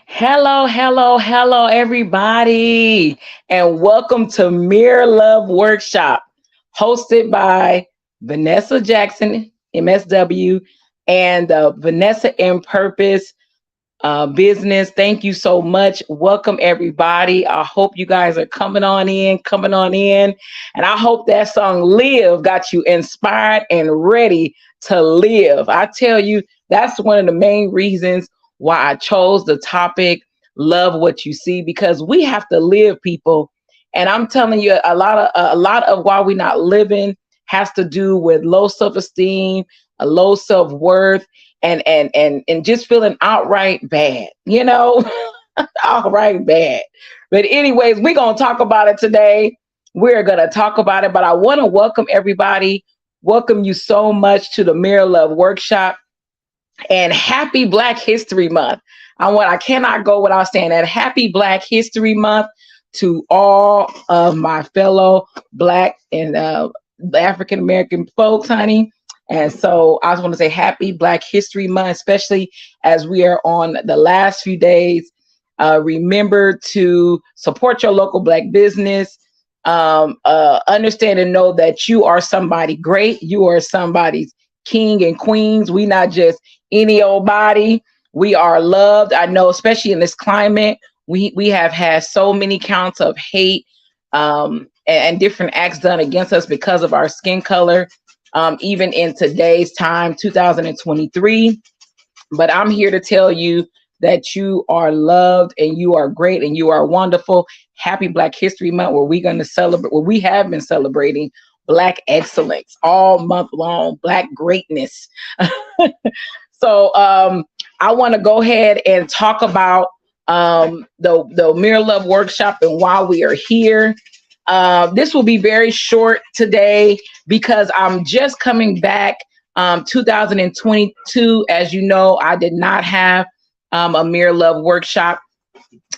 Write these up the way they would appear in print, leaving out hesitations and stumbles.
Hello, everybody, and welcome to Mirror Love Workshop, hosted by Vanessa Jackson, MSW, and Vanessa in Purpose Business. Thank you so much. Welcome, everybody. I hope you guys are coming on in, and I hope that song "Live" got you inspired and ready to live. I tell you, that's one of the main reasons why I chose the topic love what you see, because we have to live, people. And I'm telling you, a lot of why we're not living has to do with low self-esteem, a low self-worth, and just feeling outright bad, outright bad. But anyways, we're gonna talk about it today. We're gonna talk about it, but I want to welcome everybody, welcome you so much to the Mirror Love Workshop, and happy Black History Month. I cannot go without saying that. Happy Black History Month to all of my fellow Black and African American folks, honey. And so I just want to say happy Black History Month, especially as we are on the last few days. Remember to support your local Black business. Understand and know that you are somebody great. You are somebody's king and queens. We not just any old body. We are loved. I know, especially in this climate, we have had so many counts of hate and different acts done against us because of our skin color, even in today's time, 2023. But I'm here to tell you that you are loved and you are great and you are wonderful. Happy Black History Month, where we're going to celebrate, where we have been celebrating Black excellence all month long, Black greatness. So I want to go ahead and talk about the Mirror Love Workshop and why we are here. This will be very short today because I'm just coming back. 2022, as you know, I did not have a Mirror Love Workshop,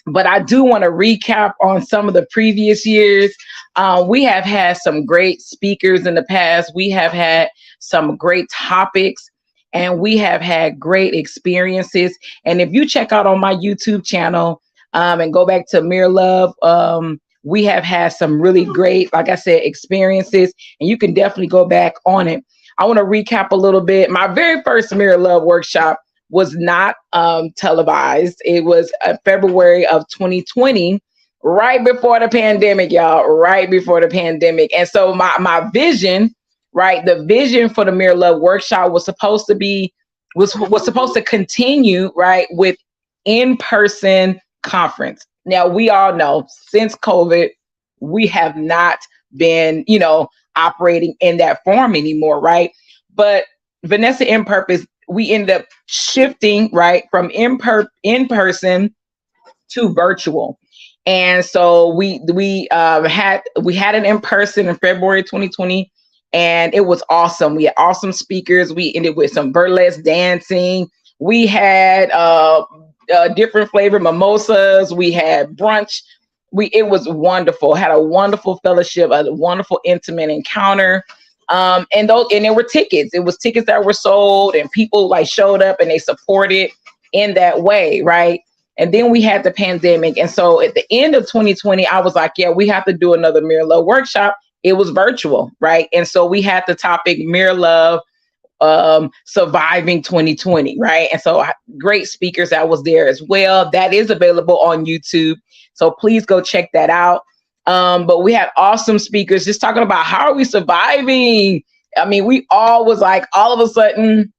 but I do want to recap on some of the previous years. We have had some great speakers in the past. We have had some great topics, and we have had great experiences. And if you check out on my YouTube channel and go back to Mirror Love, we have had some really great, like I said, experiences, and you can definitely go back on it. I want to recap a little bit. My very first Mirror Love Workshop was not televised. It was February of 2020, right before the pandemic, y'all, right before the pandemic. And so my vision, right, the vision for the Mirror Love Workshop was supposed to continue, right, with in-person conference. Now, we all know since COVID, we have not been, operating in that form anymore, right? But Vanessa in Purpose, we ended up shifting, right, from in-person to virtual. And so we had an in-person in February 2020, and it was awesome. We had awesome speakers. We ended with some burlesque dancing. We had different flavor mimosas. We had brunch. It was wonderful. Had a wonderful fellowship, a wonderful intimate encounter. And there were tickets. It was tickets that were sold, and people like showed up and they supported in that way, right? And then we had the pandemic. And so at the end of 2020, I was like, yeah, we have to do another Mirror Love Workshop. It was virtual, right? And so we had the topic Mirror Love, surviving 2020, right? And so great speakers that was there as well. That is available on YouTube. So please go check that out. But we had awesome speakers just talking about how are we surviving? I mean, we all was like all of a sudden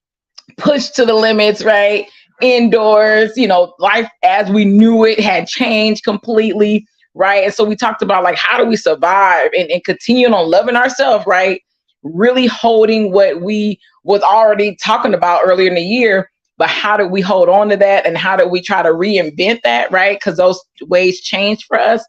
pushed to the limits, right? Indoors, life as we knew it had changed completely, right? And so we talked about like, how do we survive and continue on loving ourselves, right? Really holding what we was already talking about earlier in the year, but how do we hold on to that, and how do we try to reinvent that, right? Because those ways changed for us.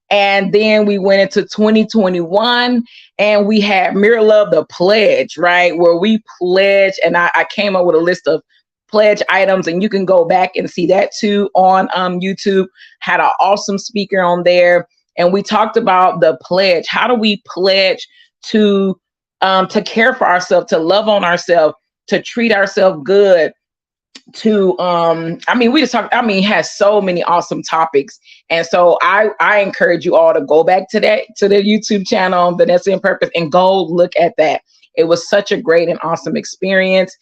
And then we went into 2021 and we had Mirror Love, the pledge, right? Where we pledge, and I came up with a list of pledge items, and you can go back and see that too on YouTube. Had an awesome speaker on there, and we talked about the pledge. How do we pledge to care for ourselves, to love on ourselves, to treat ourselves good, I mean, we just talked, I mean, it has so many awesome topics. And so I encourage you all to go back to the YouTube channel, Vanessa in Purpose, and go look at that. It was such a great and awesome experience.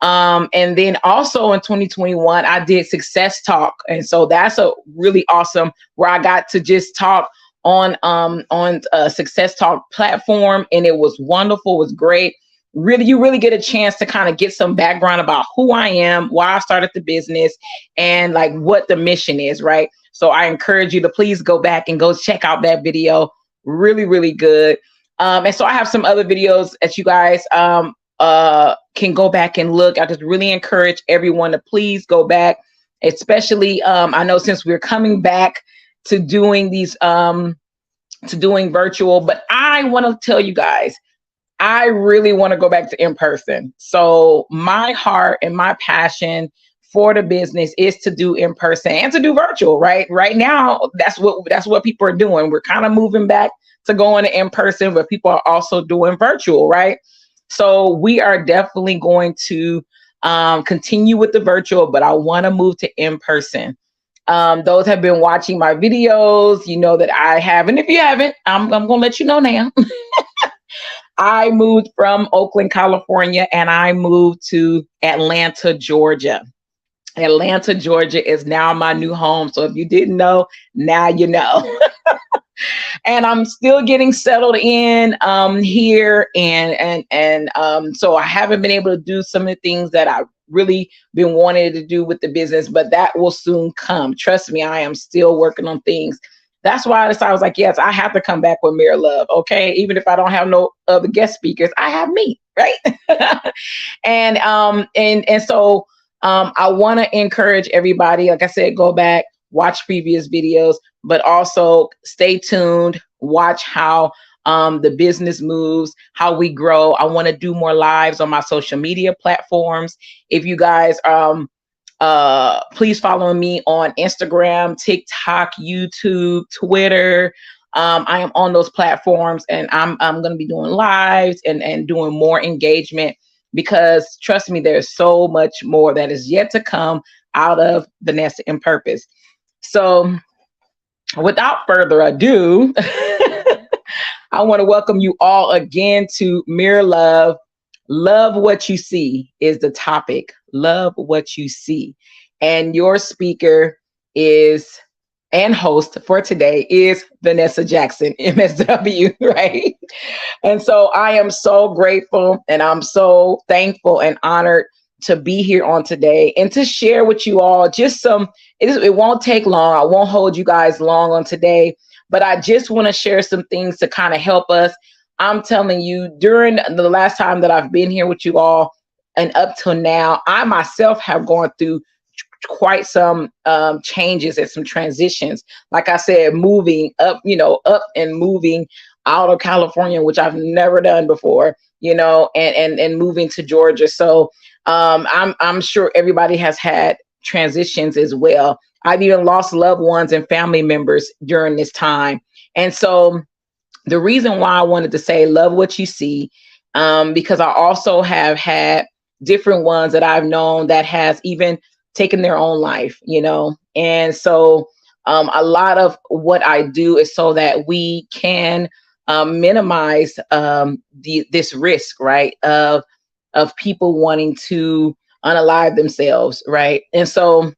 And then also in 2021, I did Success Talk. And so that's a really awesome, where I got to just talk on a Success Talk platform. And it was wonderful. It was great. Really, you really get a chance to kind of get some background about who I am, why I started the business, and like what the mission is, right? So I encourage you to please go back and go check out that video. Really, really good. And so I have some other videos that you guys can go back and look. I just really encourage everyone to please go back, especially I know since we're coming back to doing these to doing virtual, but I want to tell you guys, I really want to go back to in person. So my heart and my passion for the business is to do in person and to do virtual, right? Right now, that's what people are doing. We're kind of moving back to going to in person, but people are also doing virtual, right? So we are definitely going to continue with the virtual, but I want to move to in person. Those have been watching my videos, you know that I have, and if you haven't, I'm going to let you know now. I moved from Oakland, California, and I moved to Atlanta, Georgia. Atlanta, Georgia is now my new home. So if you didn't know, now you know. And I'm still getting settled in here, and so I haven't been able to do some of the things that I've really been wanting to do with the business, but that will soon come. Trust me, I am still working on things. That's why I decided, I was like, yes, I have to come back with Mirror Love. Okay. Even if I don't have no other guest speakers, I have me. Right. and so I want to encourage everybody, like I said, go back, watch previous videos, but also stay tuned, watch how the business moves, how we grow. I want to do more lives on my social media platforms. If you guys, please follow me on Instagram, TikTok, YouTube, Twitter. I am on those platforms, and I'm going to be doing lives and doing more engagement, because trust me, there's so much more that is yet to come out of Vanessa in Purpose. So without further ado, I want to welcome you all again to Mirror Love. Love what you see is the topic. Love what you see. And your speaker is, and host for today, is Vanessa Jackson, MSW, right? And so I am so grateful, and I'm so thankful and honored to be here on today and to share with you all just some, it won't take long. I won't hold you guys long on today, but I just want to share some things to kind of help us. I'm telling you, during the last time that I've been here with you all and up till now, I myself have gone through quite some changes and some transitions. Like I said, moving up, up and moving out of California, which I've never done before, and moving to Georgia. So I'm sure everybody has had transitions as well. I've even lost loved ones and family members during this time. And so the reason why I wanted to say love what you see, because I also have had different ones that I've known that has even taken their own life, and so a lot of what I do is so that we can minimize this risk, right, of people wanting to unalive themselves, right? And so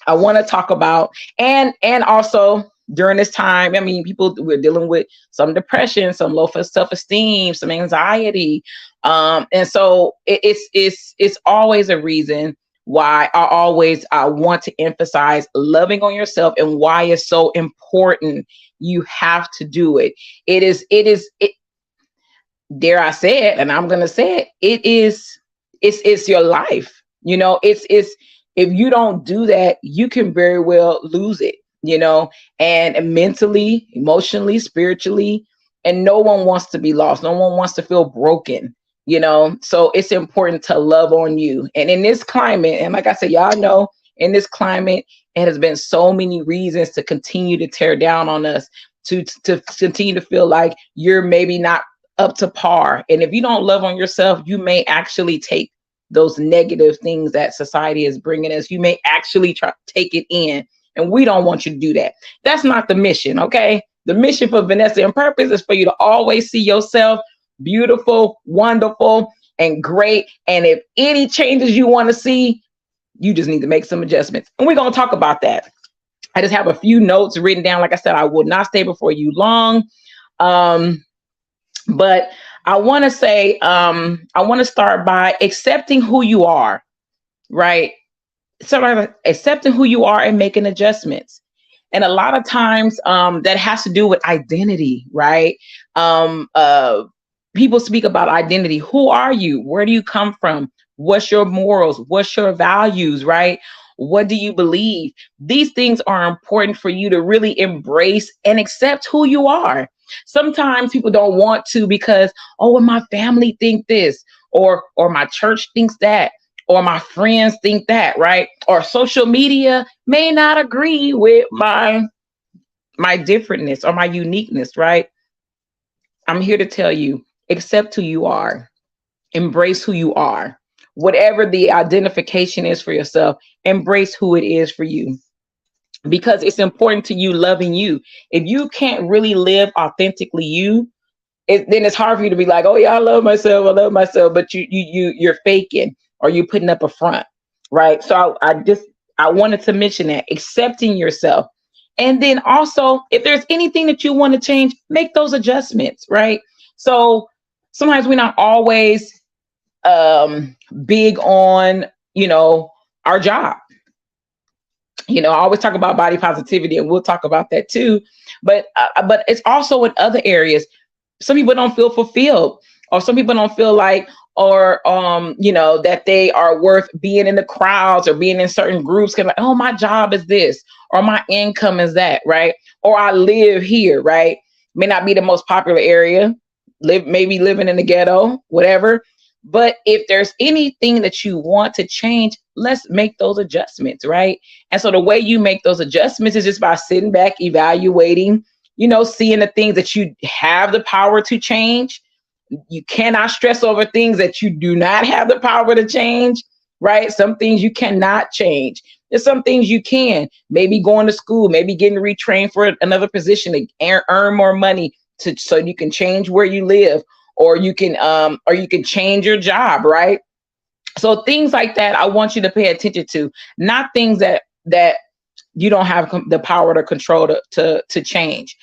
I want to talk about, and also during this time, I mean, we're dealing with some depression, some low self-esteem, some anxiety, and so it's always a reason why I want to emphasize loving on yourself and why it's so important. You have to do it. It dare I say it, and I'm going to say it, it's your life. It's if you don't do that, you can very well lose it, and mentally, emotionally, spiritually, and no one wants to be lost. No one wants to feel broken. So it's important to love on you. And in this climate, and like I said, y'all know, in this climate, it has been so many reasons to continue to tear down on us, to continue to feel like you're maybe not up to par. And if you don't love on yourself, you may actually take those negative things that society is bringing us. You may actually try to take it in, and we don't want you to do that. That's not the mission, okay? The mission for Vanessa and Purpose is for you to always see yourself beautiful, wonderful, and great. And if any changes you want to see, you just need to make some adjustments. And we're going to talk about that. I just have a few notes written down. Like I said, I will not stay before you long. But I want to say, I want to start by accepting who you are, right? So accepting who you are and making adjustments. And a lot of times that has to do with identity, right? People speak about identity. Who are you? Where do you come from? What's your morals? What's your values, right? What do you believe? These things are important for you to really embrace and accept who you are. Sometimes people don't want to because, oh, well, my family think this, or my church thinks that, or my friends think that, right? Or social media may not agree with my differentness or my uniqueness, right? I'm here to tell you, accept who you are, embrace who you are. Whatever the identification is for yourself, embrace who it is for you, because it's important to you loving you. If you can't really live authentically you, then it's hard for you to be like, oh yeah, I love myself, but you're faking, or you're putting up a front, right? So I wanted to mention that, accepting yourself. And then also, if there's anything that you want to change, make those adjustments, right? So sometimes we're not always big on, our job. I always talk about body positivity, and we'll talk about that too. But it's also in other areas. Some people don't feel fulfilled, or some people don't feel like, or that they are worth being in the crowds or being in certain groups. Cause like, oh, my job is this, or my income is that, right? Or I live here, right? May not be the most popular area, maybe living in the ghetto, whatever. But if there's anything that you want to change, let's make those adjustments, right? And so the way you make those adjustments is just by sitting back, evaluating, seeing the things that you have the power to change. You cannot stress over things that you do not have the power to change, right? Some things you cannot change. There's some things you can. Maybe going to school, maybe getting retrained for another position to earn more money so you can change where you live. Or you can change your job, right? So things like that, I want you to pay attention to, not things that you don't have the power to control to change.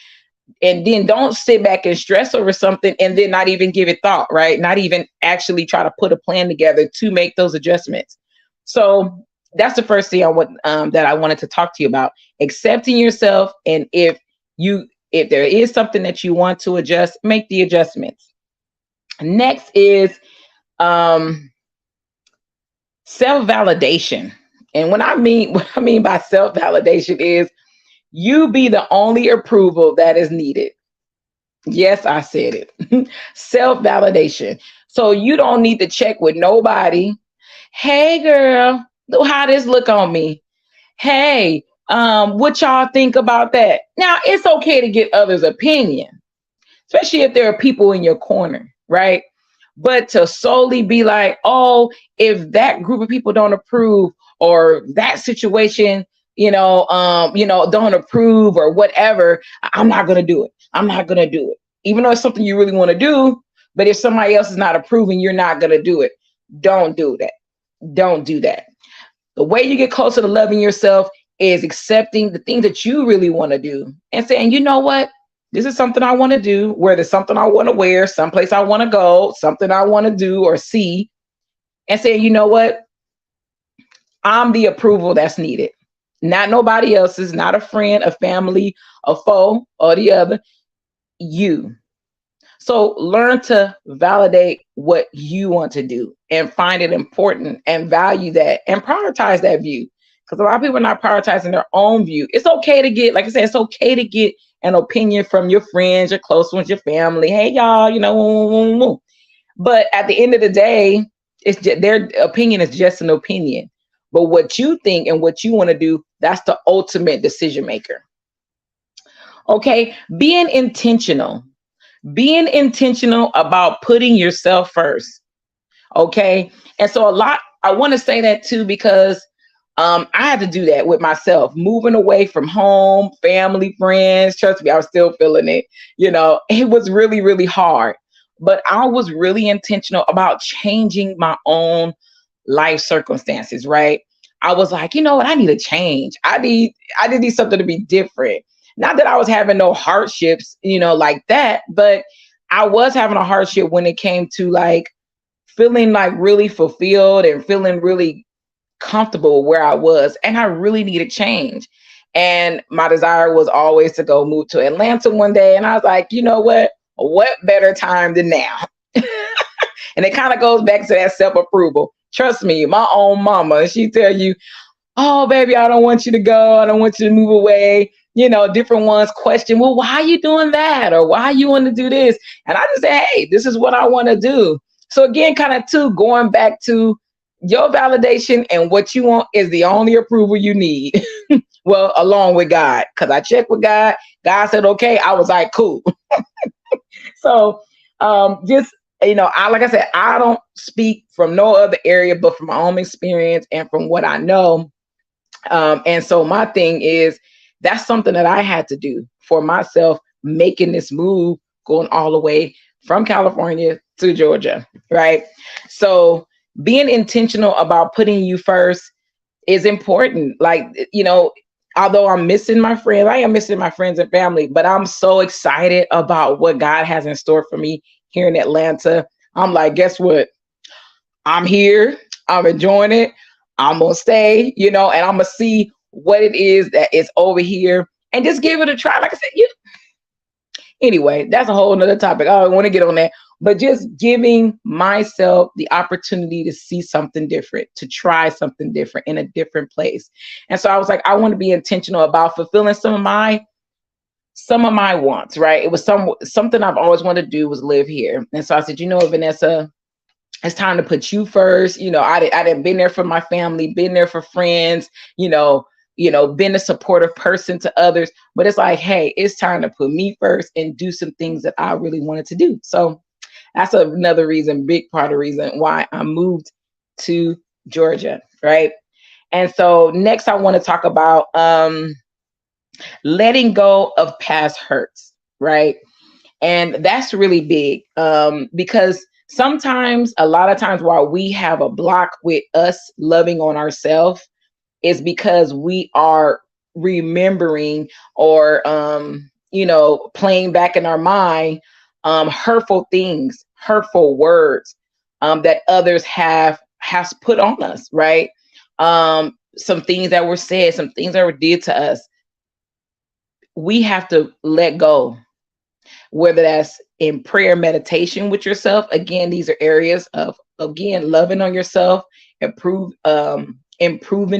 And then don't sit back and stress over something and then not even give it thought, right? Not even actually try to put a plan together to make those adjustments. So that's the first thing that I wanted to talk to you about, accepting yourself. And if there is something that you want to adjust, make the adjustments. Next is self-validation. And what I mean by self-validation is you be the only approval that is needed. Yes, I said it. Self-validation. So you don't need to check with nobody. Hey girl, how this look on me? Hey, what y'all think about that? Now, it's okay to get others' opinion, especially if there are people in your corner, right? But to solely be like, oh, if that group of people don't approve, or that situation, don't approve, or whatever, I'm not going to do it. I'm not going to do it. Even though it's something you really want to do, but if somebody else is not approving, you're not going to do it. Don't do that. Don't do that. The way you get closer to loving yourself is accepting the things that you really want to do and saying, you know what? This is something I want to do, whether it's something I want to wear, someplace I want to go, something I want to do or see, and saying, you know what? I'm the approval that's needed. Not nobody else's, not a friend, a family, a foe, or the other. You. So learn to validate what you want to do and find it important and value that and prioritize that view. Because a lot of people are not prioritizing their own view. It's okay to get, like I said, it's okay to get an opinion from your friends, your close ones, your family. Hey, y'all, But at the end of the day, it's just, their opinion is just an opinion. But what you think and what you want to do, that's the ultimate decision maker. Okay, being intentional about putting yourself first. Okay, and so a lot I want to say that too, because I had to do that with myself, moving away from home, family, friends. Trust me, I was still feeling it. It was really, really hard. But I was really intentional about changing my own life circumstances, right? I was like, you know what, I need a change. I need something to be different. Not that I was having no hardships, like that, but I was having a hardship when it came to like feeling like really fulfilled and feeling really comfortable where I was. And I really needed change. And my desire was always to go move to Atlanta one day. And I was like, you know what better time than now? And it kind of goes back to that self-approval. Trust me, my own mama, she tell you, oh, baby, I don't want you to go. I don't want you to move away. Different ones question, well, why are you doing that? Or why you want to do this? And I just say, hey, this is what I want to do. So again, kind of too, going back to your validation and what you want is the only approval you need. Well, along with God, because I checked with God. God said, okay. I was like, cool. So just, like I said, I don't speak from no other area, but from my own experience and from what I know. And so my thing is, that's something that I had to do for myself, making this move, going all the way from California to Georgia, right? So being intentional about putting you first is important. Like, although I'm missing my friends, I am missing my friends and family, but I'm so excited about what God has in store for me here in Atlanta. I'm like, guess what? I'm here. I'm enjoying it. I'm going to stay, and I'm going to see what it is that is over here and just give it a try. Like I said, anyway, that's a whole nother topic. I don't want to get on that, but just giving myself the opportunity to see something different, to try something different in a different place. And so I was like, I want to be intentional about fulfilling some of my wants, right? It was something I've always wanted to do was live here. And so I said, Vanessa, it's time to put you first. I didn't been there for my family, been there for friends, been a supportive person to others, but it's like, hey, it's time to put me first and do some things that I really wanted to do. So that's another reason, big part of the reason why I moved to Georgia, right? And so next I want to talk about letting go of past hurts, right? And that's really big because sometimes, a lot of times, while we have a block with us loving on ourselves, is because we are remembering or playing back in our mind hurtful things, hurtful words that others have put on us, right? Some things that were said, some things that were did to us. We have to let go, whether that's in prayer, meditation with yourself. Again, these are areas of, again, loving on yourself, improving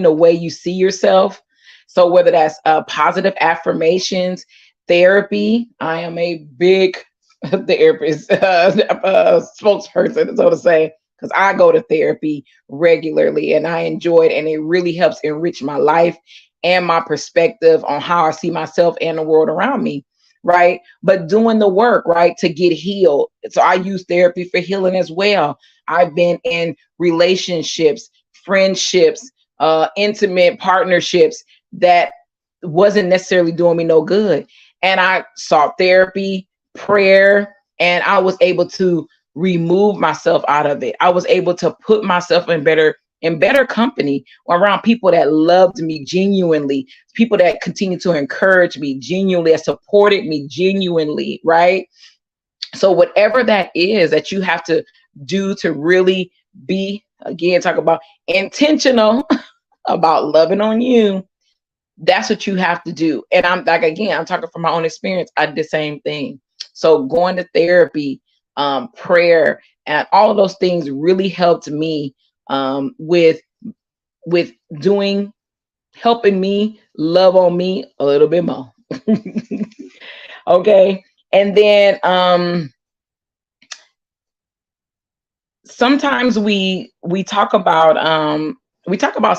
the way you see yourself. So whether that's positive affirmations, therapy. I am a big therapist, spokesperson, so to say, because I go to therapy regularly and I enjoy it, and it really helps enrich my life and my perspective on how I see myself and the world around me. Right. But doing the work, right, to get healed. So I use therapy for healing as well. I've been in relationships, friendships, intimate partnerships that wasn't necessarily doing me no good. And I sought therapy, prayer, and I was able to remove myself out of it. I was able to put myself in better company around people that loved me genuinely, people that continue to encourage me genuinely, that supported me genuinely, right? So whatever that is that you have to do to really be, again, talk about intentional about loving on you, that's what you have to do. And I'm like, again, I'm talking from my own experience. I did the same thing. So going to therapy, prayer, and all of those things really helped me with helping me love on me a little bit more. Okay. And then sometimes we talk about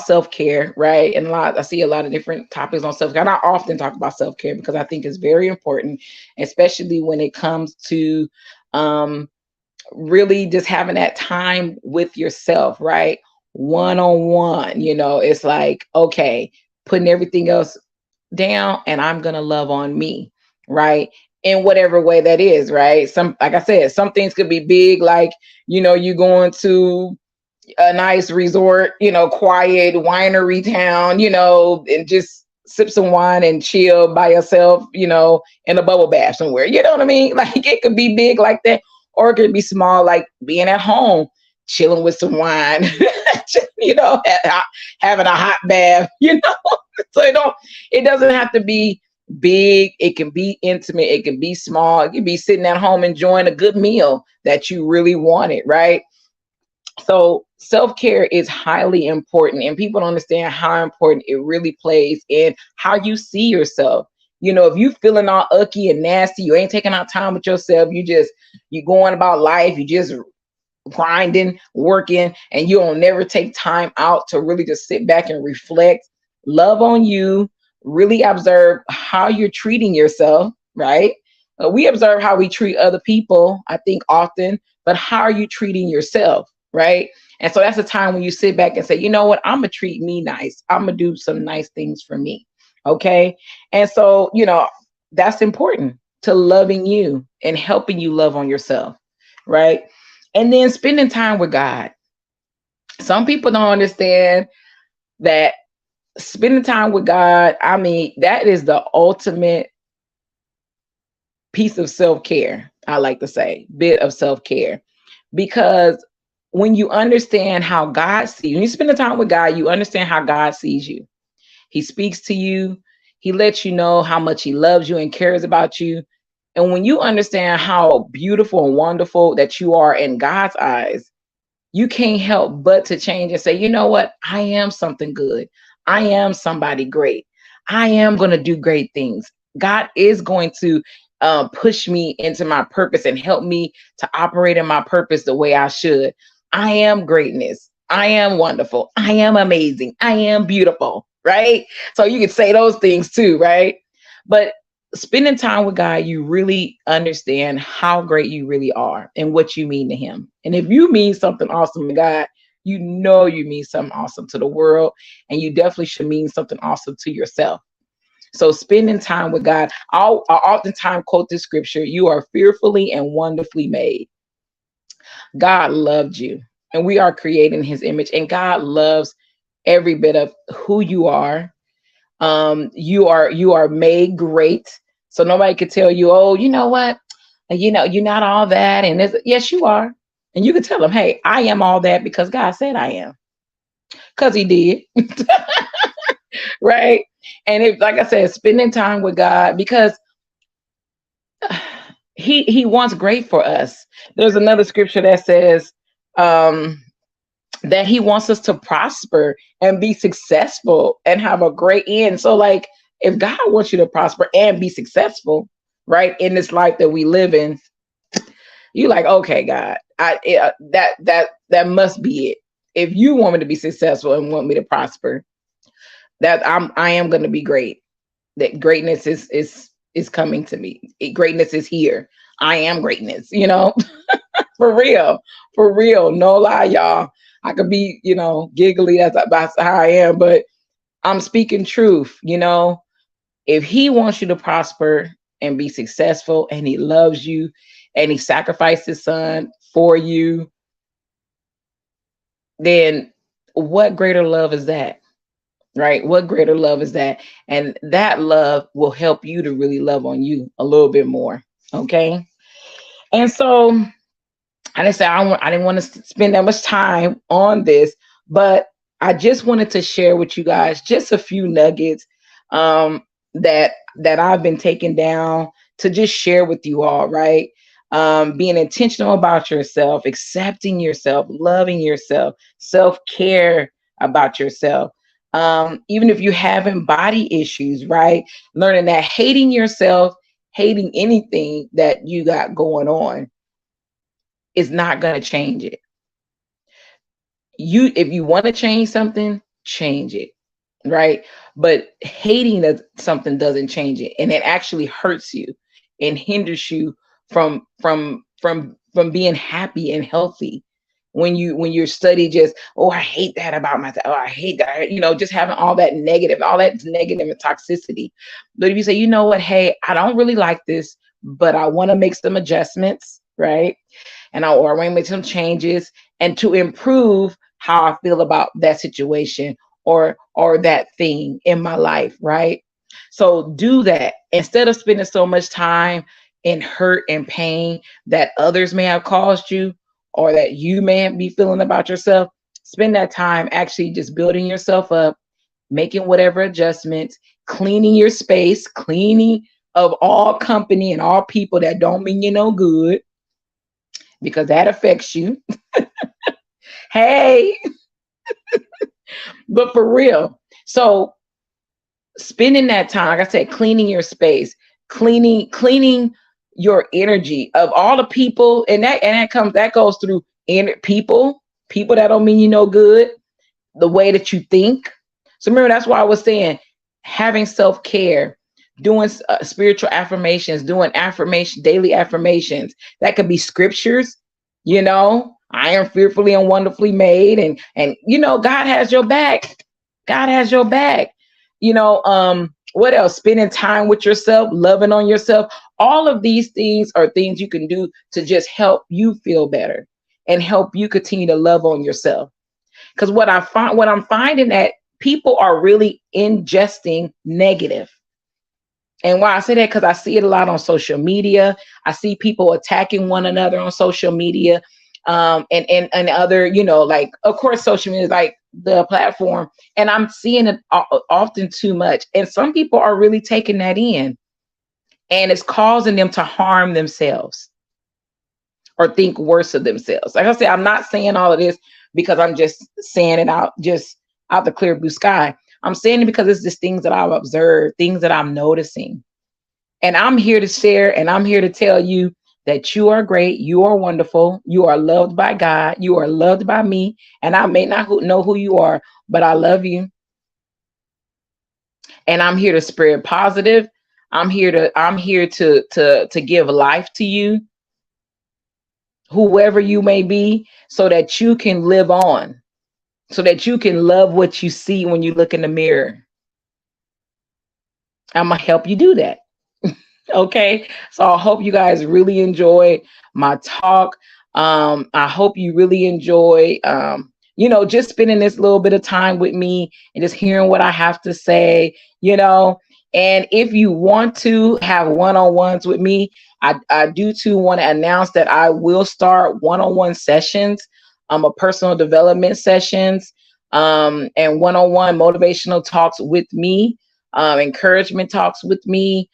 self-care, right? And I see a lot of different topics on self-care. And I often talk about self-care because I think it's very important, especially when it comes to really just having that time with yourself, right? one-on-one. It's like, okay, putting everything else down and I'm going to love on me, right? In whatever way that is, right? Like I said, some things could be big, like, you going to a nice resort, quiet winery town, and just sip some wine and chill by yourself, in a bubble bath somewhere. You know what I mean? Like it could be big like that, or it could be small, like being at home, chilling with some wine, having a hot bath, So it doesn't have to be big. It can be intimate. It can be small. It can be sitting at home enjoying a good meal that you really wanted, right? So self-care is highly important, and people don't understand how important it really plays in how you see yourself. If you feeling all ucky and nasty, you ain't taking out time with yourself, you going about life, you just grinding, working, and you don't never take time out to really just sit back and reflect, love on you, really observe how you're treating yourself, right? We observe how we treat other people, I think, often, but how are you treating yourself, right? And so that's a time when you sit back and say, you know what, I'm gonna treat me nice. I'm gonna do some nice things for me. Okay. And so, that's important to loving you and helping you love on yourself, right? And then spending time with God. Some people don't understand that spending time with God, I mean, that is the ultimate piece of self-care. I like to say, bit of self-care, because when you understand how God sees you, when you spend the time with God, you understand how God sees you. He speaks to you. He lets you know how much he loves you and cares about you. And when you understand how beautiful and wonderful that you are in God's eyes, you can't help but to change and say, you know what? I am something good. I am somebody great. I am going to do great things. God is going to push me into my purpose and help me to operate in my purpose the way I should. I am greatness. I am wonderful. I am amazing. I am beautiful, right? So you can say those things too, right? But spending time with God, you really understand how great you really are and what you mean to him. And if you mean something awesome to God, you know you mean something awesome to the world, and you definitely should mean something awesome to yourself. So spending time with God, I oftentimes quote this scripture, you are fearfully and wonderfully made. God loved you, and we are created in his image, and God loves every bit of who you are. You are made great. So nobody could tell you, oh, you know what? You're not all that. And yes, you are. And you can tell them, hey, I am all that because God said I am. Because he did. Right. And if, like I said, spending time with God, because he wants great for us. There's another scripture that says that he wants us to prosper and be successful and have a great end. So like, if God wants you to prosper and be successful, right, in this life that we live in, you like, okay, God, that must be it. If you want me to be successful and want me to prosper, that I am going to be great. That greatness is coming to me. Greatness is here. I am greatness, for real. No lie, y'all. I could be, giggly. That's how I am, but I'm speaking truth. If he wants you to prosper and be successful, and he loves you, and he sacrificed his son for you, then what greater love is that? Right? What greater love is that? And that love will help you to really love on you a little bit more. Okay. And so I didn't say I didn't want to spend that much time on this, but I just wanted to share with you guys just a few nuggets that I've been taking down to just share with you all, right? Being intentional about yourself, accepting yourself, loving yourself, self-care about yourself. Even if you're having body issues, right? Learning that hating yourself, hating anything that you got going on is not going to change it. If you want to change something, change it, right? But hating that something doesn't change it, and it actually hurts you and hinders you from being happy and healthy. when you study just, oh, I hate that about myself. Oh, I hate that. Just having all that negative and toxicity. But if you say, you know what, hey, I don't really like this, but I want to make some adjustments, right? Or I want to make some changes and to improve how I feel about that situation or that thing in my life, right? So do that instead of spending so much time in hurt and pain that others may have caused you or that you may be feeling about yourself. Spend that time actually just building yourself up, making whatever adjustments, cleaning your space, cleaning of all company and all people that don't mean you no good, because that affects you. Hey, but for real. So spending that time, like I said, cleaning your space, cleaning your energy of all the people, and that goes through people that don't mean you no good, the way that you think. So remember, that's why I was saying having self-care, doing spiritual affirmations, doing daily affirmations. That could be scriptures, I am fearfully and wonderfully made, and God has your back. God has your back. What else? Spending time with yourself, loving on yourself. All of these things are things you can do to just help you feel better and help you continue to love on yourself. Because what I'm finding that people are really ingesting negative. And why I say that, because I see it a lot on social media. I see people attacking one another on social media. And other, like, of course, social media is like the platform, and I'm seeing it often too much. And some people are really taking that in, and it's causing them to harm themselves or think worse of themselves. Like I said, I'm not saying all of this because I'm just saying it out the clear blue sky. I'm saying it because it's just things that I've observed, things that I'm noticing. And I'm here to share, and I'm here to tell you that you are great, you are wonderful, you are loved by God, you are loved by me, and I may not know who you are, but I love you. And I'm here to spread positive. I'm here to give life to you, whoever you may be, so that you can live on, so that you can love what you see when you look in the mirror. I'm gonna help you do that. Okay, so I hope you guys really enjoy my talk. I hope you really enjoy, just spending this little bit of time with me and just hearing what I have to say, And if you want to have one-on-ones with me, I do too want to announce that I will start one-on-one sessions, a personal development sessions, and one-on-one motivational talks with me, encouragement talks with me.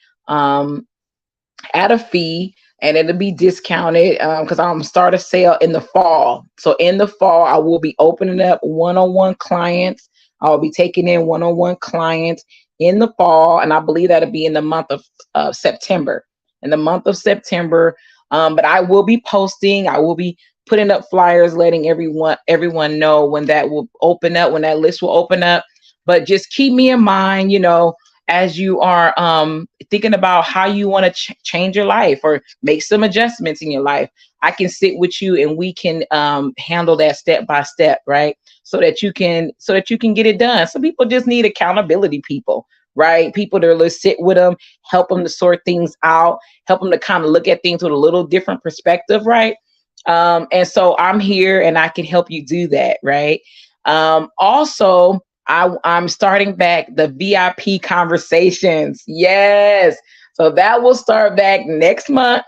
At a fee, and it'll be discounted because I'm gonna start a sale in the fall. So in the fall, I will be opening up one-on-one clients. I'll be taking in one-on-one clients in the fall, and I believe that'll be in the month of September. In the month of September, but I will be posting. I will be putting up flyers, letting everyone know when that will open up, when that list will open up. But just keep me in mind, as you are thinking about how you want to change your life or make some adjustments in your life. I can sit with you and we can handle that step by step, right? So that you can get it done. Some people just need accountability people, right? People to sit with them, help them to sort things out, help them to kind of look at things with a little different perspective, right? And so I'm here and I can help you do that, right? Also, I'm starting back the VIP conversations. Yes. So that will start back next month.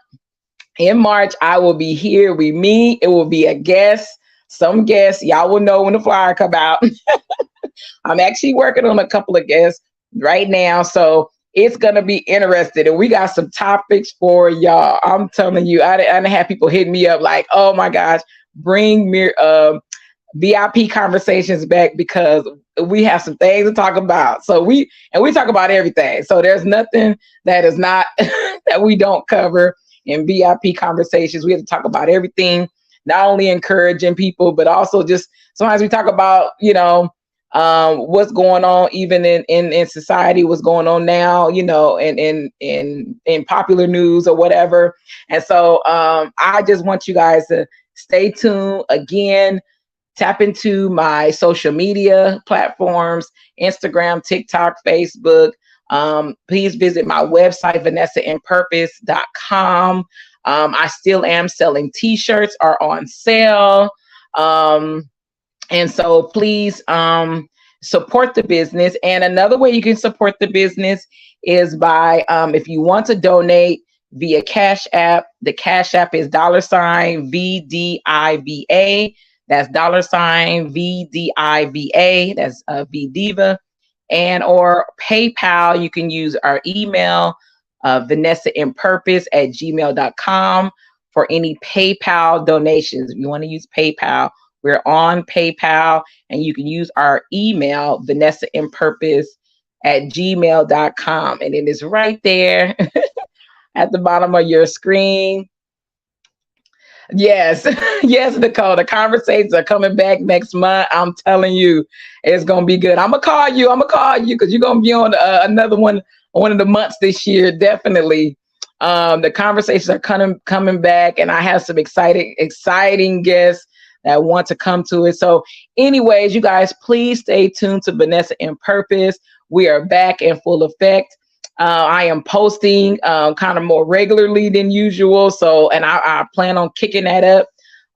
In March, I will be here. We meet. It will be a guest. Some guests. Y'all will know when the flyer come out. I'm actually working on a couple of guests right now. So it's going to be interesting. And we got some topics for y'all. I'm telling you, I didn't have people hitting me up like, oh my gosh, bring me VIP conversations back, because we have some things to talk about. So we talk about everything. So there's nothing that is not that we don't cover in VIP conversations. We have to talk about everything, not only encouraging people, but also just sometimes we talk about, what's going on even in society, what's going on now, in popular news or whatever. And so I just want you guys to stay tuned. Again, tap into my social media platforms, Instagram, TikTok, Facebook. Please visit my website, vanessaandpurpose.com. I still am selling t-shirts, are on sale. And so please support the business. And another way you can support the business is by, if you want to donate via Cash App, the Cash App is $VDIVA. That's $VDIVA. That's VDiva. And or PayPal, you can use our email, vanessaandpurpose@gmail.com for any PayPal donations. If you want to use PayPal, we're on PayPal, and you can use our email, vanessaandpurpose@gmail.com. And it is right there at the bottom of your screen. Yes, yes, Nicole. The conversations are coming back next month. I'm telling you, it's gonna be good. I'm gonna call you because you're gonna be on another one of the months this year. Definitely. The conversations are coming back, and I have some exciting guests that want to come to it. So, anyways, you guys, please stay tuned to Vanessa and Purpose. We are back in full effect. I am posting kind of more regularly than usual. So, and I plan on kicking that up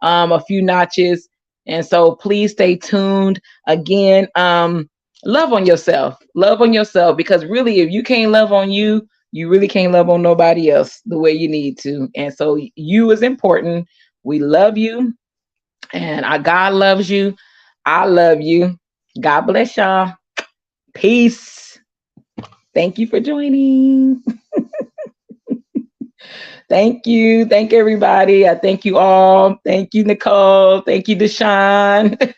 a few notches. And so please stay tuned. Again, love on yourself. Love on yourself, because really, if you can't love on you, you really can't love on nobody else the way you need to. And so you is important. We love you. And our God loves you. I love you. God bless y'all. Peace. Thank you for joining. Thank you. Thank everybody. I thank you all. Thank you, Nicole. Thank you, Deshawn.